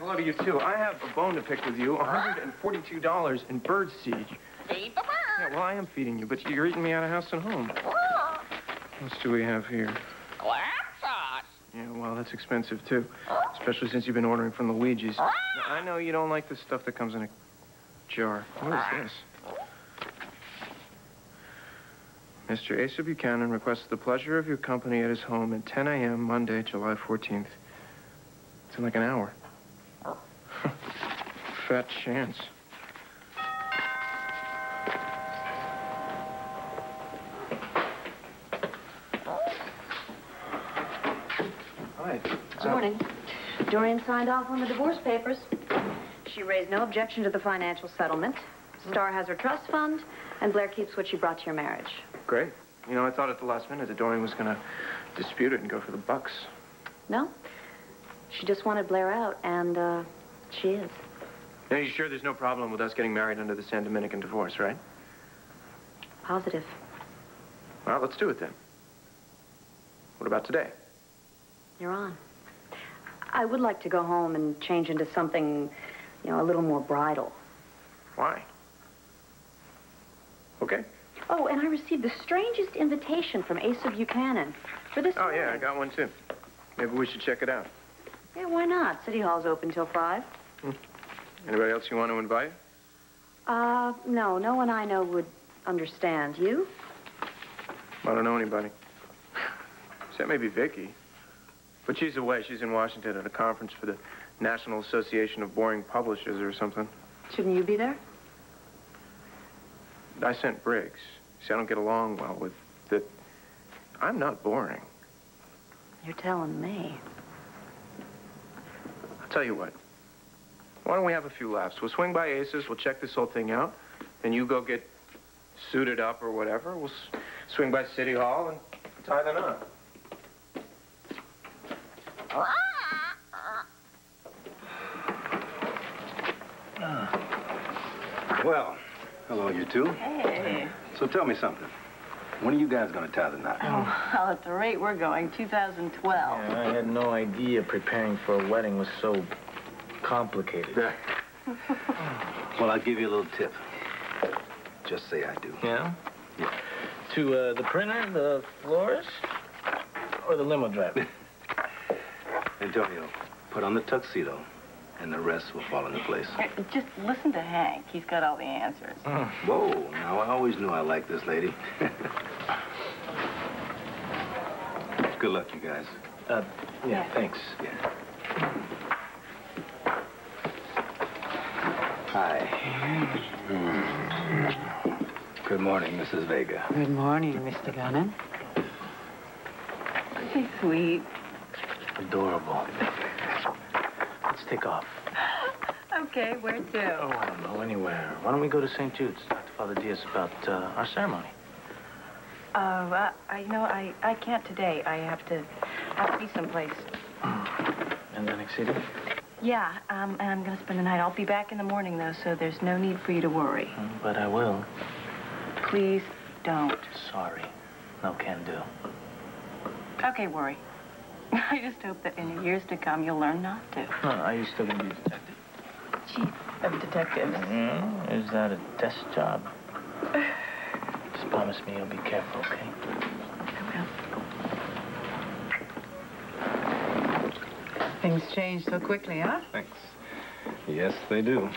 hello to you, too. I have a bone to pick with you. $142 in bird siege. Feed the bird. Yeah, well, I am feeding you, but you're eating me out of house and home. What else do we have here? Clam sauce. Yeah, well, that's expensive, too. Especially since you've been ordering from the Luigi's. Now, I know you don't like the stuff that comes in a jar. What is this? Mr. Asa Buchanan requests the pleasure of your company at his home at 10 a.m. Monday, July 14th. It's in like an hour. Fat chance. Hi. Good morning. Dorian signed off on the divorce papers. She raised no objection to the financial settlement. Star has her trust fund, and Blair keeps what she brought to your marriage. Great. You know, I thought at the last minute that Dorian was going to dispute it and go for the bucks. No. She just wanted Blair out, and, she is. Now, you sure there's no problem with us getting married under the San Dominican divorce, right? Positive. Well, let's do it then. What about today? You're on. I would like to go home and change into something, you know, a little more bridal. Why? Okay. Oh, and I received the strangest invitation from Asa Buchanan for this Oh, morning. yeah, I got one, too. Maybe we should check it out. Yeah, why not? City Hall's open till 5. Anybody else you want to invite? No. No one I know would understand. You? I don't know anybody. Except maybe Vicky. But she's away. She's in Washington at a conference for the National Association of Boring Publishers or something. Shouldn't you be there? I sent Briggs. See, I don't get along well with the... I'm not boring. You're telling me. I'll tell you what. Why don't we have a few laughs? We'll swing by Aces. We'll check this whole thing out. Then you go get suited up or whatever. We'll swing by City Hall and tie the knot. Well, hello, you two. Hey. So tell me something. When are you guys going to tie the knot? Oh, well, at the rate we're going, 2012. Yeah, I had no idea preparing for a wedding was so complicated. Well, I'll give you a little tip. Just say I do. Yeah? Yeah. To the printer, the florist, or the limo driver? Antonio, put on the tuxedo, and the rest will fall into place. Just listen to Hank. He's got all the answers. Whoa, now I always knew I liked this lady. Good luck, you guys. Yeah, thanks. Yeah. Hi. Good morning, Mrs. Vega. Good morning, Mr. Gunnan. He's sweet. Adorable. Let's take off. Okay, where to? Oh, I don't know, anywhere. Why don't we go to St. Jude's, talk to Father Diaz about our ceremony? I can't today. I have to be someplace. In Atlantic City? Yeah, and I'm going to spend the night. I'll be back in the morning, though, so there's no need for you to worry. But I will. Please don't. Sorry. No can do. Okay, worry. I just hope that in the years to come, you'll learn not to. Are you still going to be a detective? Chief of detectives. Is that a desk job? Just promise me you'll be careful, okay? I will. Things change so quickly, huh? Thanks. Yes, they do.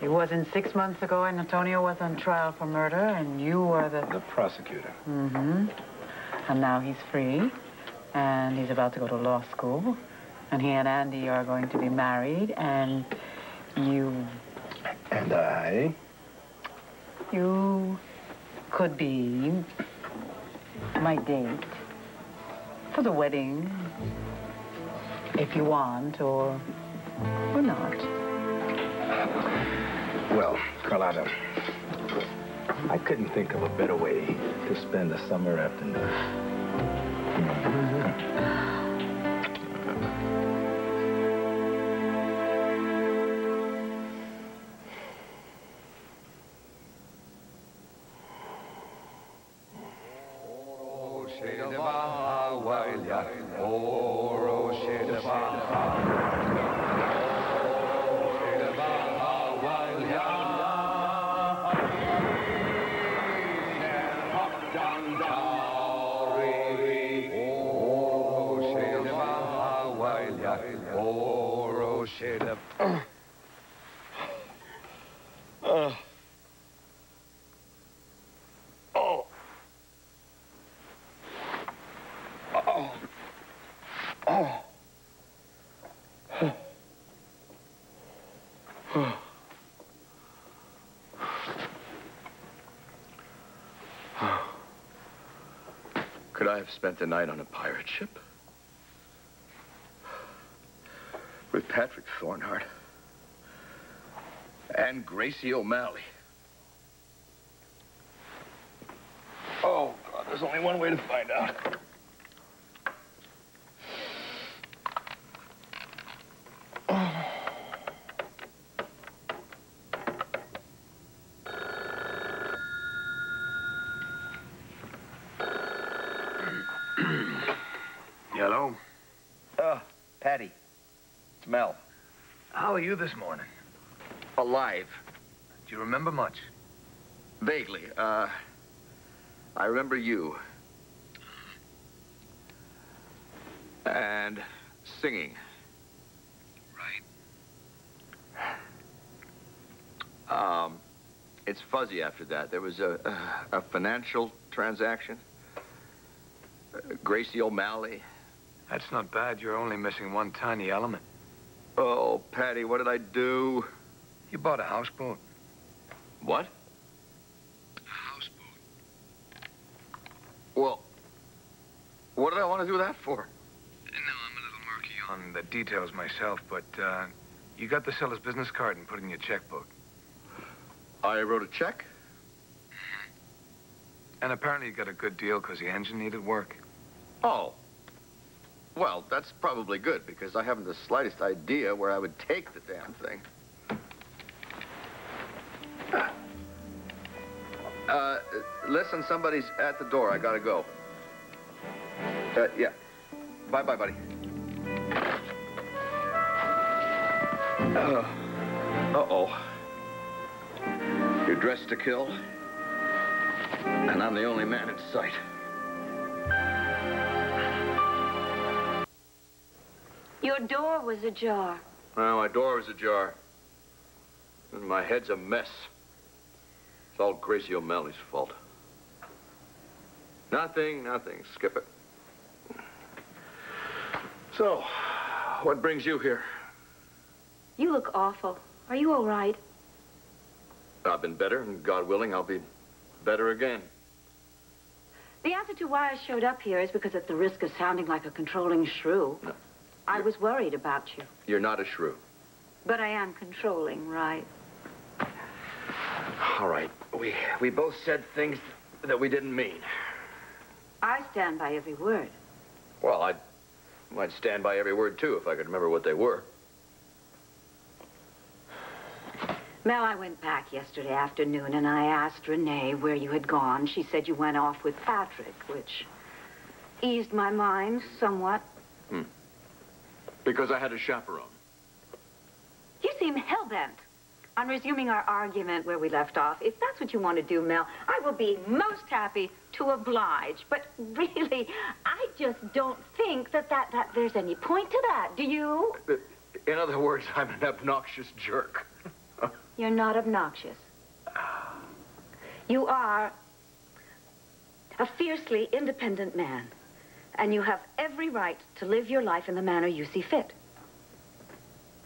It wasn't 6 months ago, and Antonio was on trial for murder, and you were the prosecutor. Mm-hmm. And now he's free, and he's about to go to law school, and he and Andy are going to be married, and you... And I? You could be my date for the wedding, if you want, or not. Well, Carlotta, I couldn't think of a better way to spend a summer afternoon. Could I have spent the night on a pirate ship? With Patrick Thornhart and Gracie O'Malley. Oh, God, there's only one way to find out. Hello? Patty. It's Mel. How are you this morning? Alive. Do you remember much? Vaguely. I remember you. And singing. Right. It's fuzzy after that. There was a financial transaction. Gracie O'Malley. That's not bad. You're only missing one tiny element. Oh, Patty, what did I do? You bought a houseboat. What? A houseboat. Well, what did I want to do that for? No, I'm a little murky on the details myself, but you got the seller's business card and put it in your checkbook. I wrote a check? And apparently you got a good deal because the engine needed work. Oh. Well, that's probably good, because I haven't the slightest idea where I would take the damn thing. Listen, somebody's at the door. I gotta go. Yeah. Bye-bye, buddy. Uh-oh. You're dressed to kill, and I'm the only man in sight. Your door was ajar. Well, my door was ajar. And my head's a mess. It's all Gracie O'Malley's fault. Nothing. Skip it. So, what brings you here? You look awful. Are you all right? I've been better, and God willing, I'll be better again. The answer to why I showed up here is because at the risk of sounding like a controlling shrew, No. I was worried about you. You're not a shrew. But I am controlling, right? All right. We both said things that we didn't mean. I stand by every word. Well, I might stand by every word, too, if I could remember what they were. Mel, I went back yesterday afternoon and I asked Renee where you had gone. She said you went off with Patrick, which eased my mind somewhat. Because I had a chaperone. You seem hell-bent on resuming our argument where we left off. If that's what you want to do, Mel, I will be most happy to oblige. But really, I just don't think that there's any point to that. Do you? In other words, I'm an obnoxious jerk. You're not obnoxious. You are a fiercely independent man. And you have every right to live your life in the manner you see fit.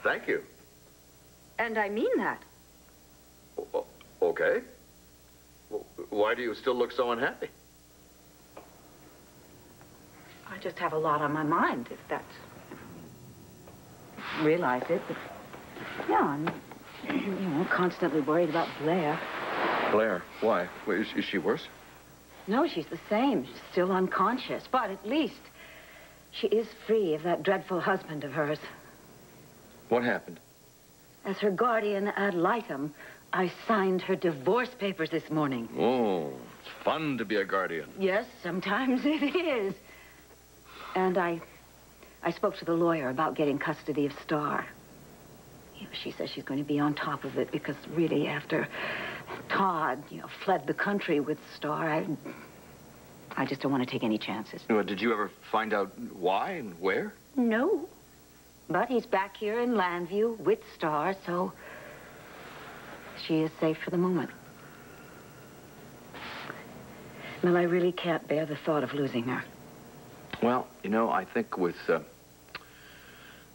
Thank you. And I mean that. Okay. Why do you still look so unhappy? I just have a lot on my mind, if that's... realize it, but... Yeah, I'm, constantly worried about Blair. Blair? Why? Is she worse? No, she's the same. She's still unconscious. But at least she is free of that dreadful husband of hers. What happened? As her guardian ad litem, I signed her divorce papers this morning. Oh, it's fun to be a guardian. Yes, sometimes it is. And I spoke to the lawyer about getting custody of Star. She says she's going to be on top of it because really after Todd, fled the country with Star, I just don't want to take any chances. Did you ever find out why and where? No. But he's back here in Landview with Star, so she is safe for the moment. Mel, I really can't bear the thought of losing her. Well, you know, I think with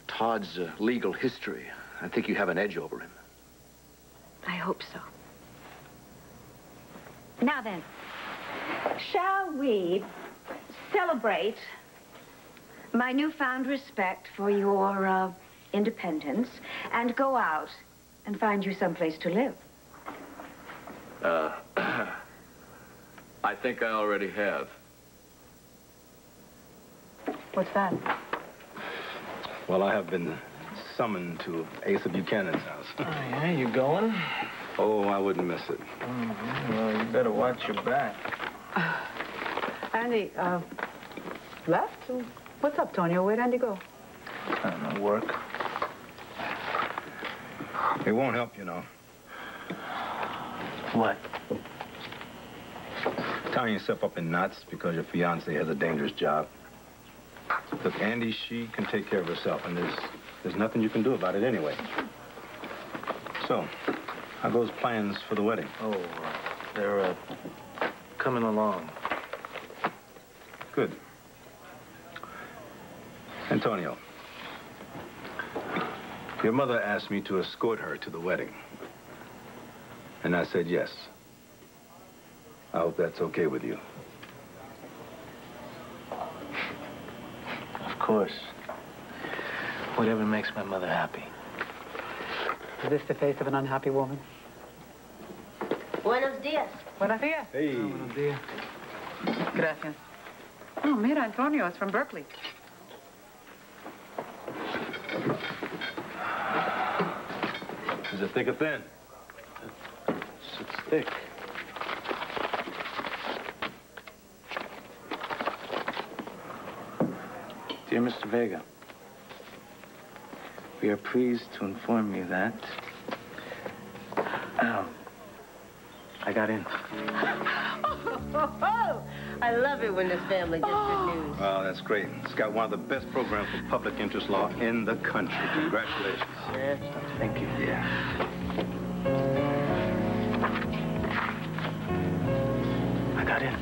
Todd's legal history, I think you have an edge over him. I hope so. Now then, shall we celebrate my newfound respect for your independence and go out and find you someplace to live? I think I already have. What's that? Well, I have been summoned to Asa Buchanan's house. Oh, yeah? You going? Oh, I wouldn't miss it. Well, you better watch your back. Andy, left? What's up, Tonio? Where'd Andy go? I don't know, work. It won't help, you know. What? Tying yourself up in knots because your fiancée has a dangerous job. Look, Andy, she can take care of herself, and there's nothing you can do about it anyway. So, how goes plans for the wedding? Oh, they're coming along. Good. Antonio, your mother asked me to escort her to the wedding. And I said yes. I hope that's okay with you. Of course. Whatever makes my mother happy. Is this the face of an unhappy woman? Buenos dias. Buenos dias. Hey. Buenos dias. Gracias. Oh, mira, Antonio, it's from Berkeley. Is it thick or thin? It's thick. Dear Mr. Vega, we are pleased to inform you that I got in. I love it when this family gets good news. Well, that's great. It's got one of the best programs for public interest law in the country. Congratulations. Yeah, thank you. Yeah. I got in.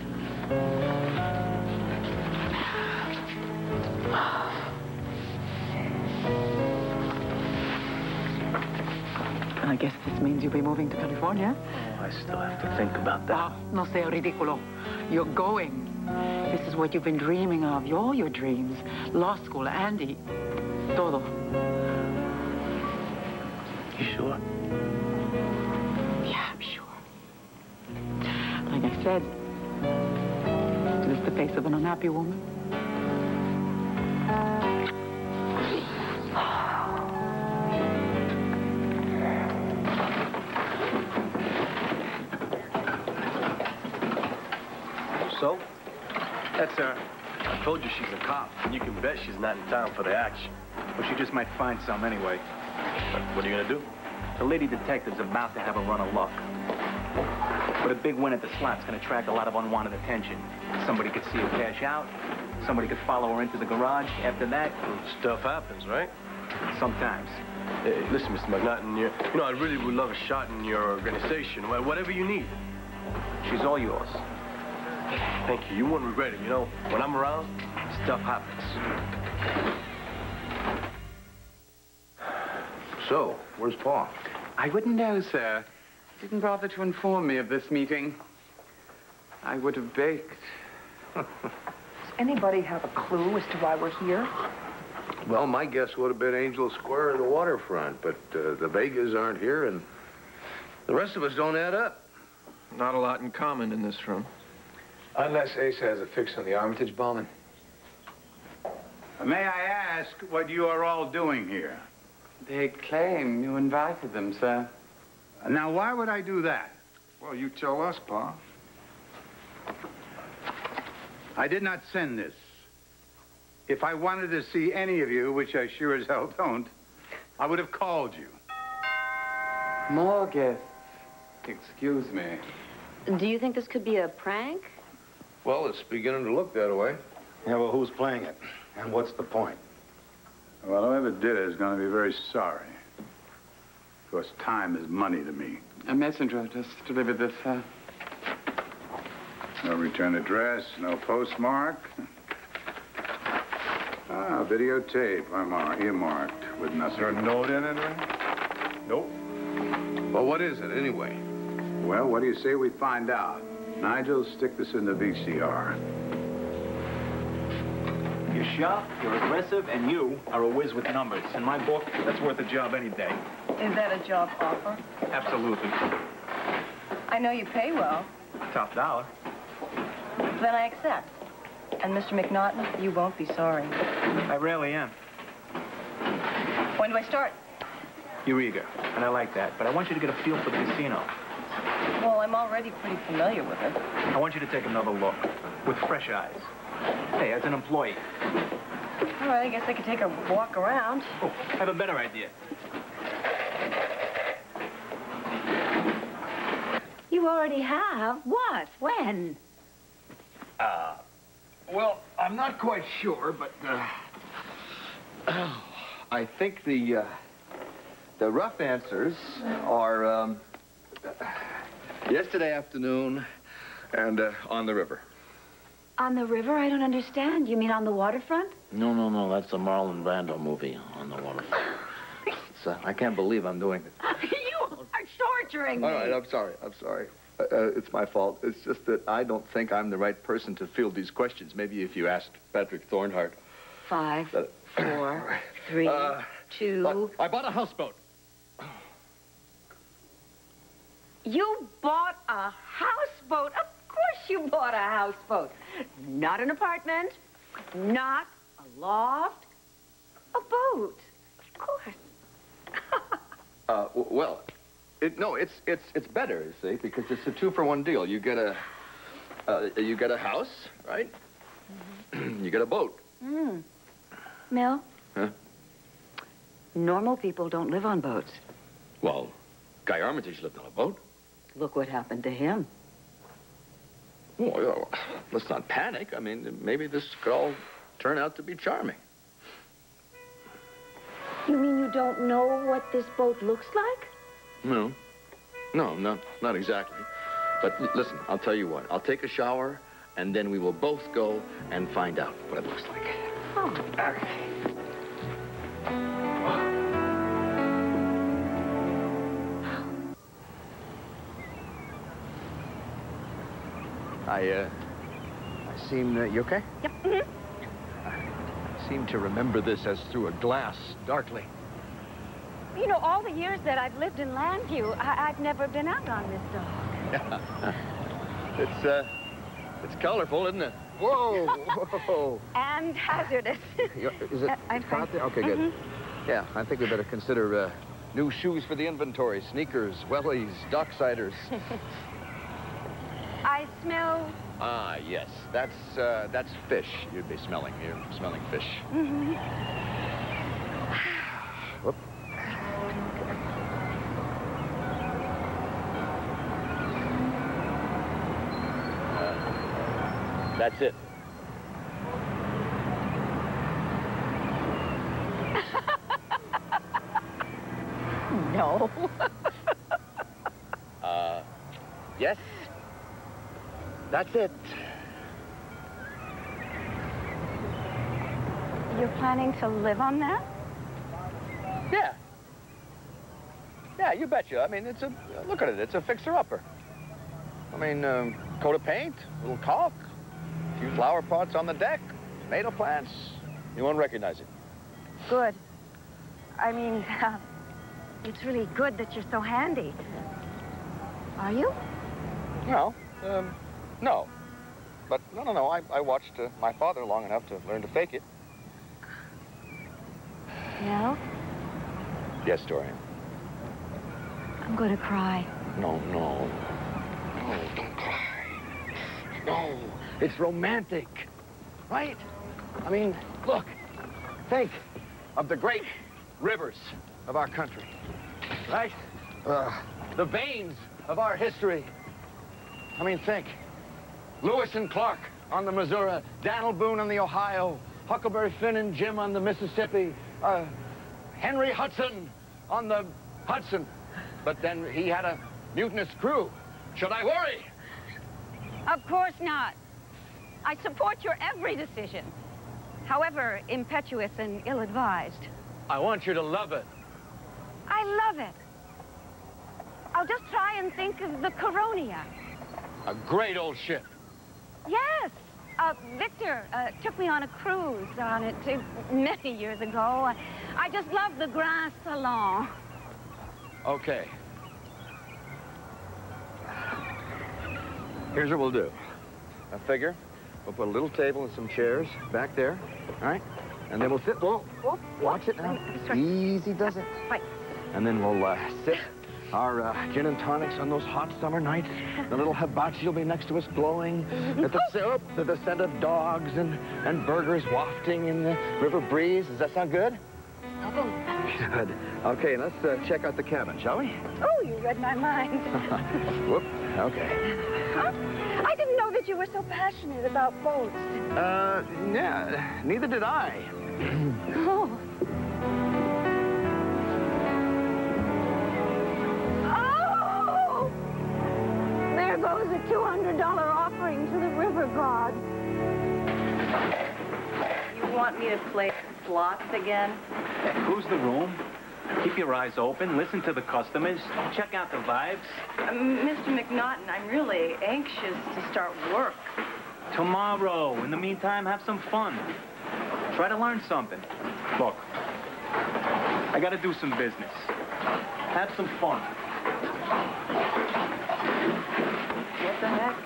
I guess this means you'll be moving to California. Oh, I still have to think about that. Ah, no sea ridículo. You're going. This is what you've been dreaming of. All your dreams. Law school, Andy. Todo. You sure? Yeah, I'm sure. Like I said, is this the face of an unhappy woman? So? That's her. I told you she's a cop, and you can bet she's not in town for the action. Well, she just might find some anyway. What are you gonna do? The lady detective's about to have a run of luck. But a big win at the slot's gonna attract a lot of unwanted attention. Somebody could see her cash out. Somebody could follow her into the garage. After that... Stuff happens, right? Sometimes. Hey, listen, Mr. McNaughton, you know, I really would love a shot in your organization. Whatever you need. She's all yours. Thank you. You won't regret it. You know, when I'm around, stuff happens. So, where's Paul? I wouldn't know, sir. Didn't bother to inform me of this meeting. I would have baked. Does anybody have a clue as to why we're here? Well, my guess would have been Angel Square or the waterfront, but the Vegas aren't here, and the rest of us don't add up. Not a lot in common in this room. Unless Asa has a fix on the Armitage bombing. May I ask what you are all doing here? They claim you invited them, sir. Now, why would I do that? Well, you tell us, Pa. I did not send this. If I wanted to see any of you, which I sure as hell don't, I would have called you. More guests. Excuse me. Do you think this could be a prank? Well, it's beginning to look that way. Yeah, well, who's playing it? And what's the point? Well, whoever Whoever did it is going to be very sorry. Of course, time is money to me. A messenger just delivered this, No return address, no postmark. Ah, videotape. Earmarked with nothing. Is there a note in it, or? Nope. Well, what is it, anyway? Well, what do you say we find out? Nigel, stick this in the VCR. You're sharp, you're aggressive, and you are a whiz with numbers. In my book, that's worth a job any day. Is that a job offer? Absolutely. I know you pay well. Top dollar. Then I accept. And Mr. McNaughton, you won't be sorry. I rarely am. When do I start? You're eager, and I like that. But I want you to get a feel for the casino. Well, I'm already pretty familiar with it. I want you to take another look, with fresh eyes. Hey, as an employee. All right, I guess I could take a walk around. Oh, I have a better idea. You already have? What? When? Well, I'm not quite sure, but, I think the rough answers are, yesterday afternoon and, on the river. On the river? I don't understand. You mean on the waterfront? No. That's a Marlon Brando movie on the waterfront. I can't believe I'm doing it. You are torturing me. All right, I'm sorry. It's my fault. It's just that I don't think I'm the right person to field these questions. Maybe if you asked Patrick Thornhart. 5, 4, 3, 2. I bought a houseboat. You bought a houseboat? Of course you bought a houseboat. Not an apartment, not a loft, a boat. Of course. Well, it's better, you see, because it's a 2-for-1 deal. You get a house, right? Mm-hmm. You get a boat. Mel? Huh? Normal people don't live on boats. Well, Guy Armitage lived on a boat. Look what happened to him. Well, let's not panic. I mean, maybe this could all turn out to be charming. You mean you don't know what this boat looks like? No, not exactly. But listen, I'll tell you what. I'll take a shower, and then we will both go and find out what it looks like. Oh. Okay. I seem, you okay? Yep. I seem to remember this as through a glass, darkly. You know, all the years that I've lived in Landview, I've never been out on this dock. It's colorful, isn't it? Whoa! And hazardous. Is it I'm fine. out there? Okay, good. Yeah, I think we better consider new shoes for the inventory, sneakers, wellies, docksiders. I smell... Ah, yes. That's fish you'd be smelling. You're smelling fish. Mm-hmm. Whoop. That's it. No. Yes. That's it. You're planning to live on that? Yeah. Yeah, you betcha. I mean, look at it. It's a fixer-upper. I mean, coat of paint, a little caulk, a few flower pots on the deck, tomato plants. You won't recognize it. Good. I mean, it's really good that you're so handy. Are you? Well, no. But, no. I watched my father long enough to learn to fake it. No? Yes, Dorian. I'm going to cry. No, don't cry. No, it's romantic, right? I mean, look, think of the great rivers of our country, right? The veins of our history. I mean, think. Lewis and Clark on the Missouri, Daniel Boone on the Ohio, Huckleberry Finn and Jim on the Mississippi, Henry Hudson on the Hudson. But then he had a mutinous crew. Should I worry? Of course not. I support your every decision, however impetuous and ill-advised. I want you to love it. I love it. I'll just try and think of the Coronia. A great old ship. Yes. Victor took me on a cruise on it many years ago. I just love the Grand Salon. Okay. Here's what we'll do. I figure we'll put a little table and some chairs back there, all right? And then we'll sit. Whoa, watch it now. Easy does it. Right. And then we'll sit our gin and tonics on those hot summer nights. The little hibachi will be next to us glowing at the scent of dogs and burgers wafting in the river breeze. Does that sound good? Good. Okay, let's check out the cabin, shall we? Oh, you read my mind. Whoop. Okay. Huh? I didn't know that you were so passionate about boats. Yeah, neither did I. Oh. Oh! There goes a $200 offering to the river god. You want me to play slots again? Cruise the room. Keep your eyes open. Listen to the customers. Check out the vibes. Mr. McNaughton, I'm really anxious to start work. Tomorrow. In the meantime, have some fun. Try to learn something. Look, I gotta do some business. Have some fun. What the heck?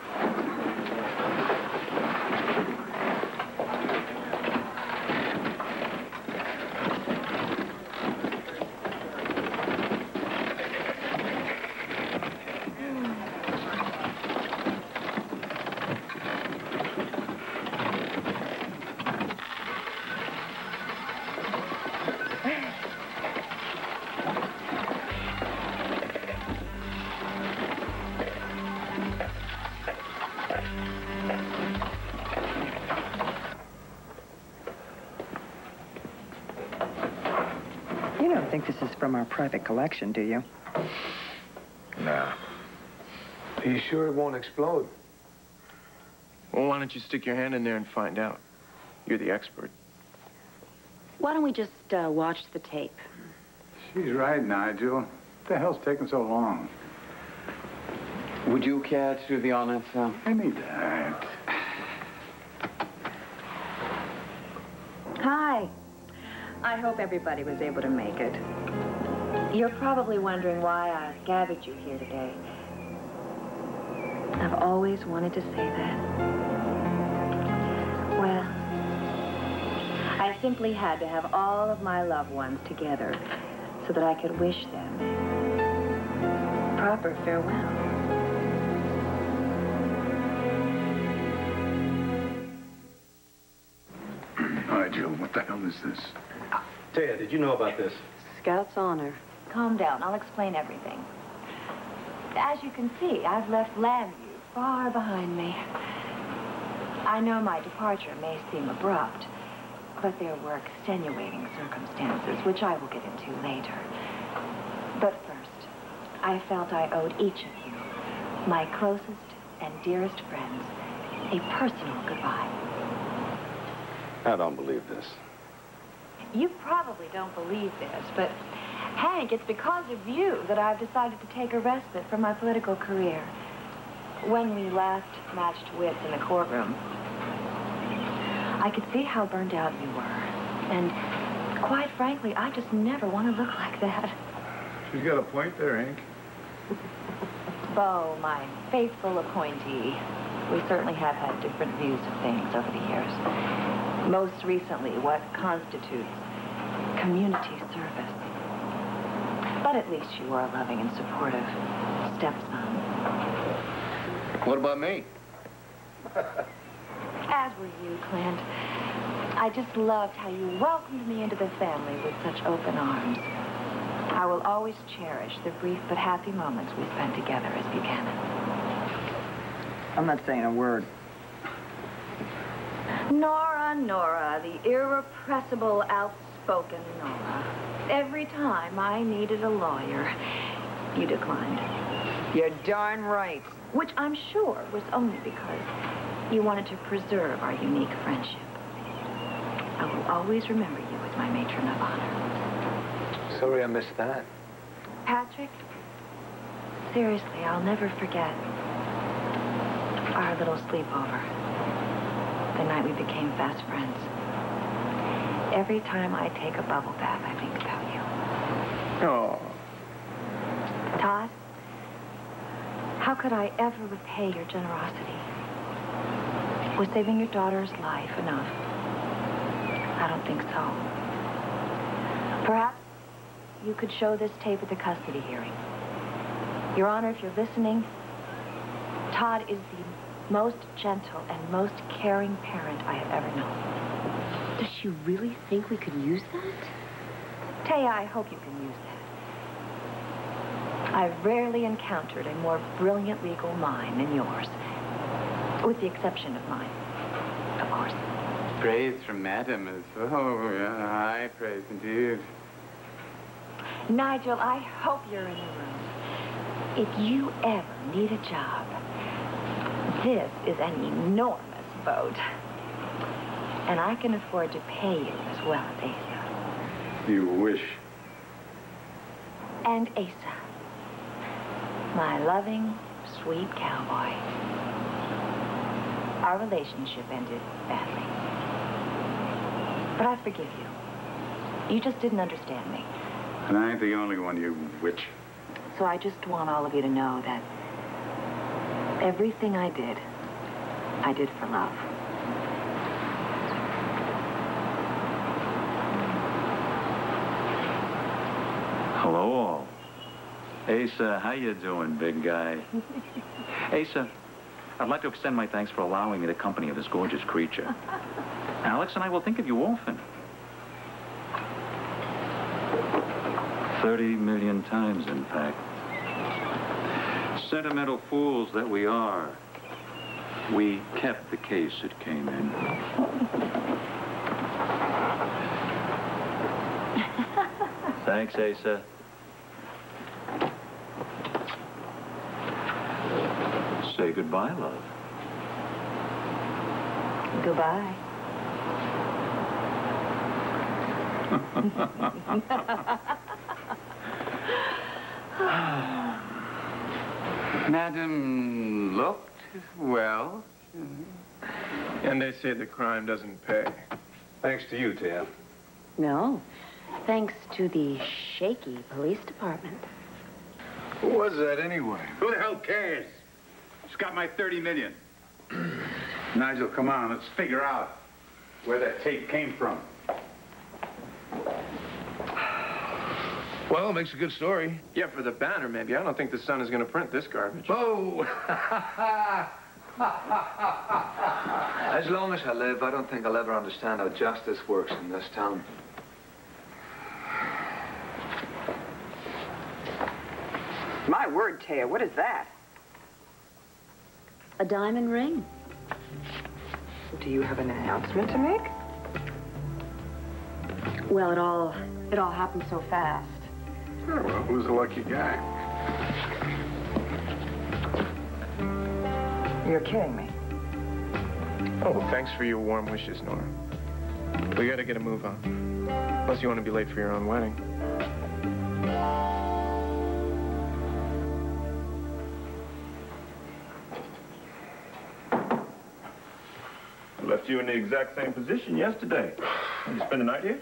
You don't think this is from our private collection, do you? Nah. Are you sure it won't explode? Well, why don't you stick your hand in there and find out? You're the expert. Why don't we just watch the tape? She's right, Nigel. What the hell's taking so long? Would you care to do the honors, sir? Any that. Hi. I hope everybody was able to make it. You're probably wondering why I gathered you here today. I've always wanted to say that. Well, I simply had to have all of my loved ones together so that I could wish them proper farewell. Nigel, what the hell is this? Ted, did you know about this? Scout's honor. Calm down. I'll explain everything. As you can see, I've left Lambview far behind me. I know my departure may seem abrupt, but there were extenuating circumstances, which I will get into later. But first, I felt I owed each of you, my closest and dearest friends, a personal goodbye. I don't believe this. You probably don't believe this, but Hank, it's because of you that I've decided to take a respite from my political career. When we last matched wits in the courtroom, I could see how burned out you were. And quite frankly, I just never want to look like that. She's got a point there, Hank. Bo, my faithful appointee, we certainly have had different views of things over the years. Most recently, what constitutes community service. But at least you are a loving and supportive stepson. What about me? As were you, Clint. I just loved how you welcomed me into the family with such open arms. I will always cherish the brief but happy moments we spent together as Buchanan. I'm not saying a word. Nora, the irrepressible, outspoken Nora. Every time I needed a lawyer, you declined. You're darn right. Which I'm sure was only because you wanted to preserve our unique friendship. I will always remember you as my matron of honor. Sorry I missed that. Patrick, seriously, I'll never forget our little sleepover. The night we became fast friends. Every time I take a bubble bath, I think about you. Oh. Todd, how could I ever repay your generosity? Was saving your daughter's life enough? I don't think so. Perhaps you could show this tape at the custody hearing. Your Honor, if you're listening, Todd is the most gentle and most caring parent I have ever known. Does she really think we could use that? Taya, I hope you can use that. I've rarely encountered a more brilliant legal mind than yours. With the exception of mine, of course. Praise from Madam is, oh, yeah, high praise indeed. Nigel, I hope you're in the room. If you ever need a job, this is an enormous boat. And I can afford to pay you as well as Asa. You wish. And Asa, my loving, sweet cowboy. Our relationship ended badly. But I forgive you. You just didn't understand me. And I ain't the only one, you witch. So I just want all of you to know that everything I did for love. Hello, all. Asa, how you doing, big guy? Asa, I'd like to extend my thanks for allowing me the company of this gorgeous creature. Alex and I will think of you often. 30 million times, in fact. Sentimental fools that we are. We kept the case it came in. Thanks, Asa. Say goodbye, love. Goodbye. Madam looked well. And they say the crime doesn't pay. Thanks to you, Tia. No. Thanks to the shaky police department. Who was that anyway? Who the hell cares? She's got my 30 million. Nigel, come on, let's figure out where that tape came from. Well, it makes a good story. Yeah, for the banner, maybe. I don't think the Sun is going to print this garbage. Oh! As long as I live, I don't think I'll ever understand how justice works in this town. My word, Taya, what is that? A diamond ring. Do you have an announcement to make? Well, it all happened so fast. Oh, well, who's the lucky guy? You're kidding me. Oh, thanks for your warm wishes, Nora. We gotta get a move on. Unless you want to be late for your own wedding. I left you in the exact same position yesterday. Did you spend the night here?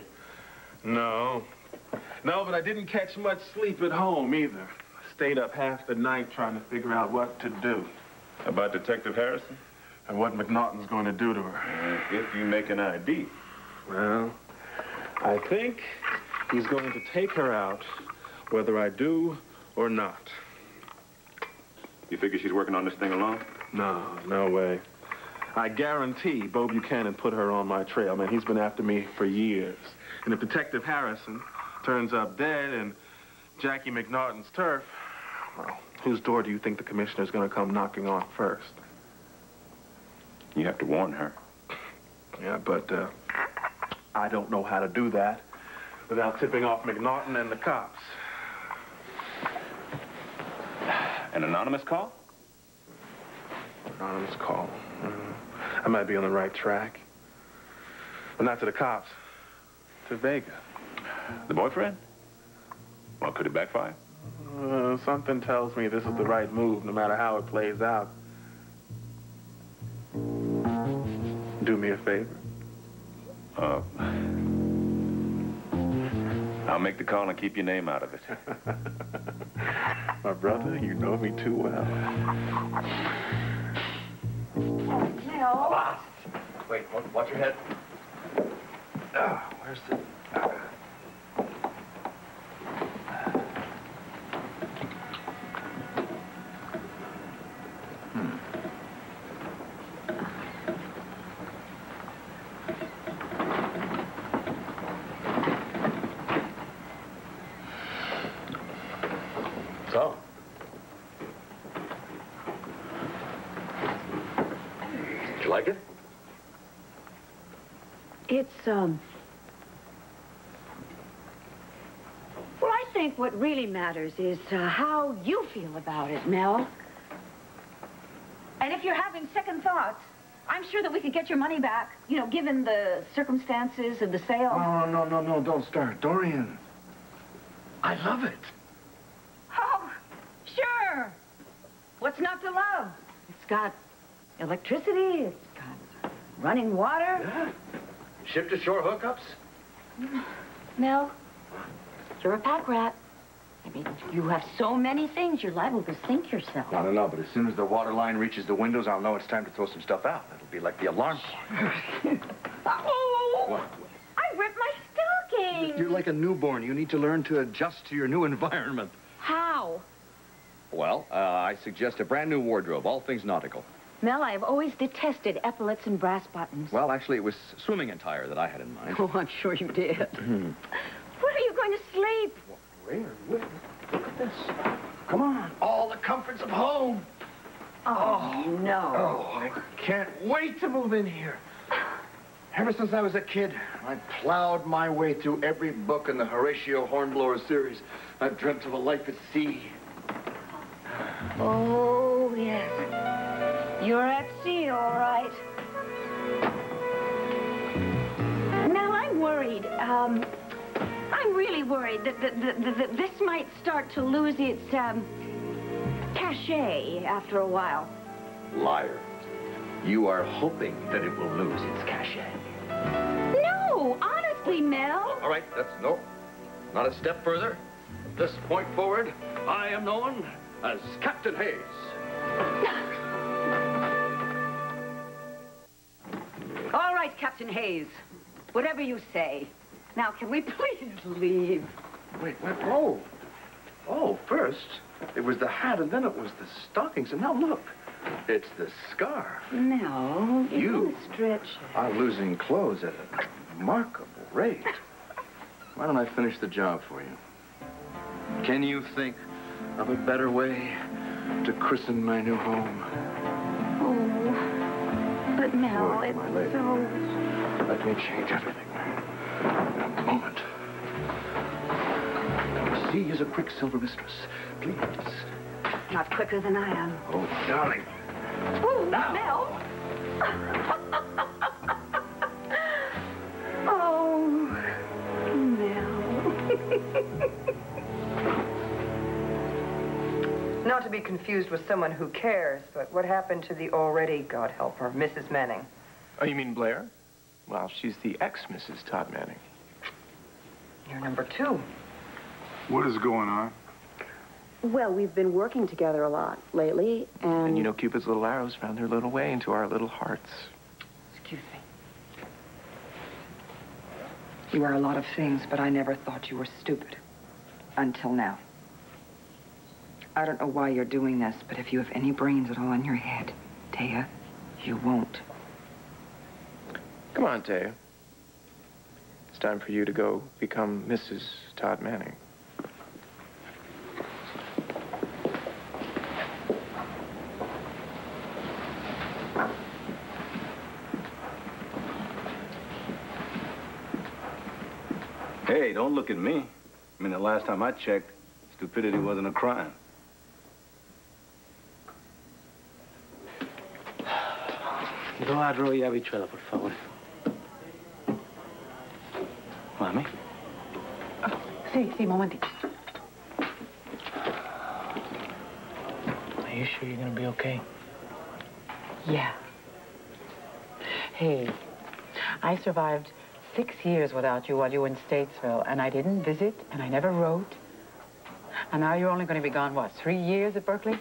No. No, but I didn't catch much sleep at home either. I stayed up half the night trying to figure out what to do. About Detective Harrison? And what McNaughton's going to do to her. If you make an ID. Well, I think he's going to take her out, whether I do or not. You figure she's working on this thing alone? No, no way. I guarantee Bo Buchanan put her on my trail. Man, he's been after me for years. And if Detective Harrison turns up dead in Jackie McNaughton's turf, well, whose door do you think the commissioner's going to come knocking on first? You have to warn her. Yeah, but I don't know how to do that. without tipping off McNaughton and the cops. An anonymous call? Anonymous call. I might be on the right track. But not to the cops. To Vega. The boyfriend? Well, could it backfire? Something tells me this is the right move, no matter how it plays out. Do me a favor. I'll make the call and keep your name out of it. My brother, you know me too well. Lost. Wait, watch your head. Where's the... So? Did you like it? It's, well, I think what really matters is how you feel about it, Mel. And if you're having second thoughts, I'm sure that we could get your money back, you know, given the circumstances of the sale. No, don't start. Dorian, I love it. Oh, sure. What's not to love? It's got electricity, it's got running water. Yeah. Ship-to-shore hookups? Mel, you're a pack rat. I mean, you have so many things, you're liable to sink yourself. No, but as soon as the water line reaches the windows, I'll know it's time to throw some stuff out. It'll be like the alarm. Oh! What? I ripped my stocking! You're like a newborn. You need to learn to adjust to your new environment. How? Well, I suggest a brand new wardrobe, all things nautical. Mel, I've always detested epaulets and brass buttons. Well, actually, it was swimming attire that I had in mind. Oh, I'm sure you did. Where are you going to sleep? Where? Look at this. Come on. All the comforts of home. Oh, no. Oh, I can't wait to move in here. Ever since I was a kid, I plowed my way through every book in the Horatio Hornblower series. I've dreamt of a life at sea. Oh, yes. You're at sea, all right. Now, I'm worried. I'm really worried that this might start to lose its, cachet after a while. Liar. You are hoping that it will lose its cachet. No, honestly, Mel. All right, no. Not a step further. From this point forward, I am known as Captain Hayes. All right, Captain Hayes. Whatever you say. Now, can we please leave? Wait, oh, first it was the hat, and then it was the stockings, and now look, it's the scarf. No, you can stretch it. are losing clothes at a remarkable rate. Why don't I finish the job for you? Can you think of a better way to christen my new home? Oh, but Mel, Look, it's my lady. so... Let me change everything in a moment. The sea is a quicksilver mistress. Please. Not quicker than I am. Oh, darling. Oh, Mel. Oh, Mel. Not to be confused with someone who cares, but what happened to the already, God help her, Mrs. Manning? Oh, you mean Blair? Well, she's the ex-Mrs. Todd Manning. You're number two. What is going on? Well, we've been working together a lot lately, And you know, Cupid's little arrows found their little way into our little hearts. Excuse me. You are a lot of things, but I never thought you were stupid. Until now. I don't know why you're doing this, but if you have any brains at all in your head, Taya, you won't. Come on, Taya. It's time for you to go become Mrs. Todd Manning. Hey, don't look at me. I mean, the last time I checked, stupidity wasn't a crime. Do arrolla habichuela, por favor. Mami? Sí, momentito. Are you sure you're gonna be okay? Yeah. Hey, I survived 6 years without you while you were in Statesville, and I didn't visit, and I never wrote. And now you're only going to be gone, what, 3 years at Berkeley?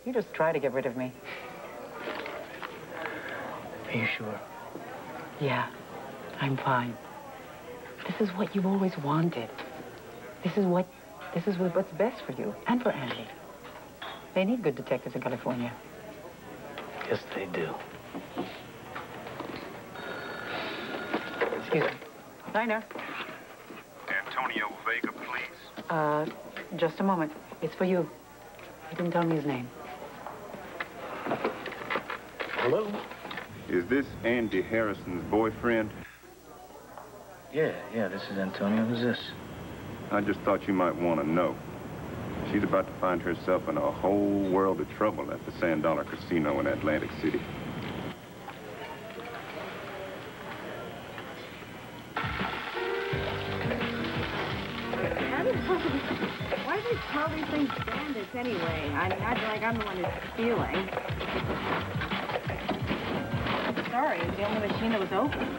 You just try to get rid of me. Are you sure? Yeah, I'm fine. This is what you've always wanted. This is what's best for you and for Andy. They need good detectives in California. Yes, they do. Excuse me. Diner. Antonio Vega, please. Just a moment. It's for you. He didn't tell me his name. Hello? Is this Andy Harrison's boyfriend? Yeah, this is Antonio. Who's this? I just thought you might want to know. She's about to find herself in a whole world of trouble at the Sand Dollar Casino in Atlantic City. Why do they call these things bandits anyway? I mean, I feel like I'm the one who's stealing. Sorry, it was the only machine that was open.